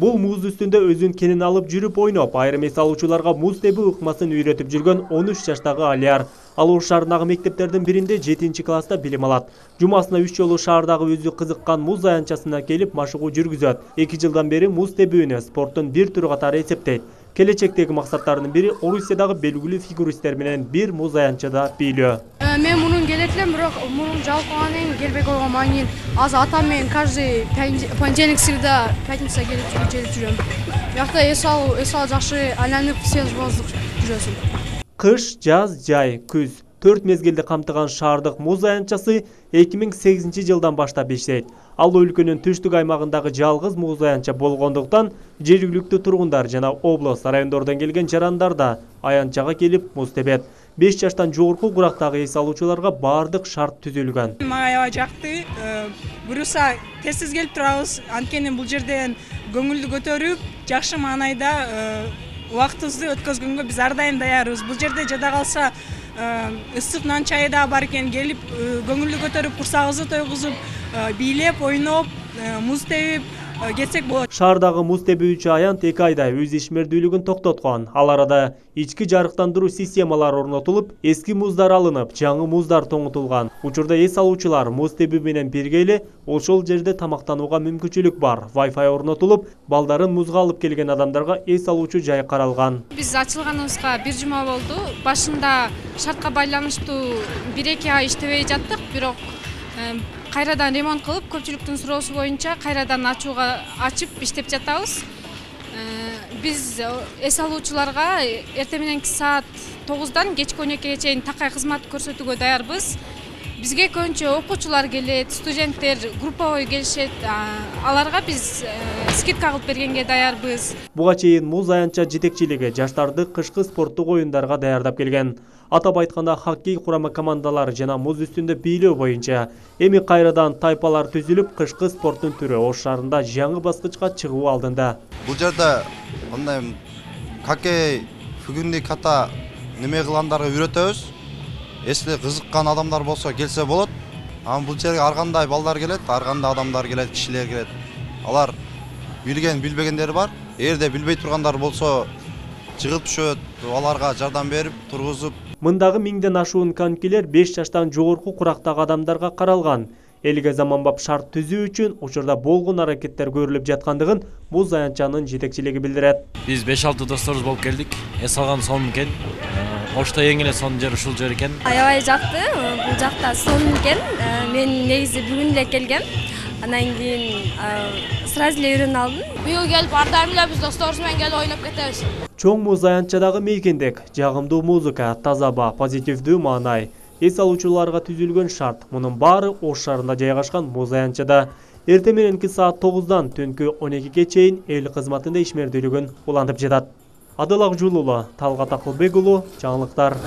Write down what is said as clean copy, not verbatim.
Бул муз үстүндө өзүн кенин алып жүрүп ойноп, айрым эс алуучуларга муз тебүү ыкмасын үйрөтүп жүргөн 13 жаштагы Алияр. Ал Ош шаарындагы мектептердин биринде 7-класста билим алат. Жумасына 3 жолу шаардагы өзү кызыккан муз аянтчасына келип машыгуу жүргүзөт. 2 жылдан бери муз тебүүнү спорттун бир түрү катары эсептейт. Келечектеги максаттарынын бири Орусиядагы белгилүү фигуристер менен бир муз аянтчада бийлөө. Мен мунун келет элем, бирок мунун жалпыганын келбей койгон маанин. Азыр атам менен каждый понедельник, среда, пятница келип жүрөм. Бuyakta эс алуу жакшы, айланып свежий жүрөсүң. Кыш, жаз, жай, күз 4 мезгилди камтыган шаардык муз аянтчасы 2008 жылдан баштап иштейт. Ал өлкөнүн түштүк аймагындагы жалгыз муз аянтча болгондуктан жергиликтүү тургундар жана облус райондордон келген жарандар да аянтчага келип муз тебет. 5 жаштан жогорку курактагы эс алуучуларга бардык шарт түзүлгөн. Мага аябай жакты. Буруса тез келип турабыз. Анткени бул жерден көңүлдү көтөрүп, жакшы маанайда убактыбызды өткөзгөнгө биз ар дайым даярбыз. Бул жерде жада калса ысык нан чайы да бар экен, келип көңүлдү көтөрүп, курсагыбызды тойгузуп, бийлеп, ойноп, муз тебип кетсек болот. Шаардагы муз тебүүчү аянт 2 айда өз ишмердүүлүгүн токтоткон. Ал арада ички жарыктандыруу системалары орнотулуп, эски муздар алынып, жаңы муздар тоңутулган. Учурда эс алуучулар муз тебүү менен бирге эле ошол жерде тамактанууга мүмкүнчүлүк бар. Wi-Fi орнотулуп, балдарын музга алып келген адамдарга эс алуучу жай каралган. Биз ачылганыбызга 1 жума болду. Башында шартка байланыштуу 1-2 ай иштебей жаттык, бирок кайрадан ремонт кылып, көпчүлүктүн суроосу боюнча кайрадан ачып иштеп жатабыз. Биз эс алуучуларга эртең мененки саат 9-дан кечки 12-ге чейин такай кызмат көрсөтүүгө даярбыз. Бизге көбүнчө окуучулар келет, студенттер групповой келишет. Аларга биз скидка кылып бергенге даярбыз. Буга чейин муз аянтча жетекчилиги жаштарды кышкы спорттук оюндарга даярдап келген. Атап айтканда хоккей курама командалары жана муз үстүндө бийлөө боюнча эми кайрадан тайпалар түзүлүп, кышкы спорттун түрү Ош шаарында жаңы баскычка чыгуу алдында. Бул жерде мындай хоккей, фигурный ката неме кылгандарга үйрөтөбүз. Если кызыккан адамдар болсо келсе болот. Бул жерге ар кандай балдар келет, ар кандай адамдар келет, кишилер келет. Алар билген, билбегендери бар. Эгерде билбей тургандар болсо чыгып түшөт, аларга жардам берип, тургузуп. Мындагы 1000ден ашуун конькилер 5 жаштан жогорку курактагы адамдарга каралган. Элге заманбап шарт түзүү үчүн учурда болгон аракеттер көрүлүп жаткандыгын муз аянтчанын жетекчилиги билдирет. Биз 5-6 досторубуз болуп келдик. Эс алган сонун экен. Ошто эң эле сонун жер ушул жер экен. Аябай жакты. Бул жакта сонун экен. Мен негизи бүгүн эле келгем. Анан кийин сразу эле үйрөнүп алдым. Бүйүл келип, ар дайым эле биз досторубуз менен келип ойноп кетебиз. Чоң муз аянтчадагы мейкиндик, жагымдуу музыка, таза аба, позитивдүү маанай. Эс алуучуларга түзүлгөн шарт. Мунун баары Ош шаарында жайгашкан муз аянтчада. Эртең мененки саат 9-дан түнкү 12-ге чейин эл кызматында ишмердүүлүгүн улантып жатат. Адыл Акжулулу, Талгат Акылбек уулу, жаңылыктар.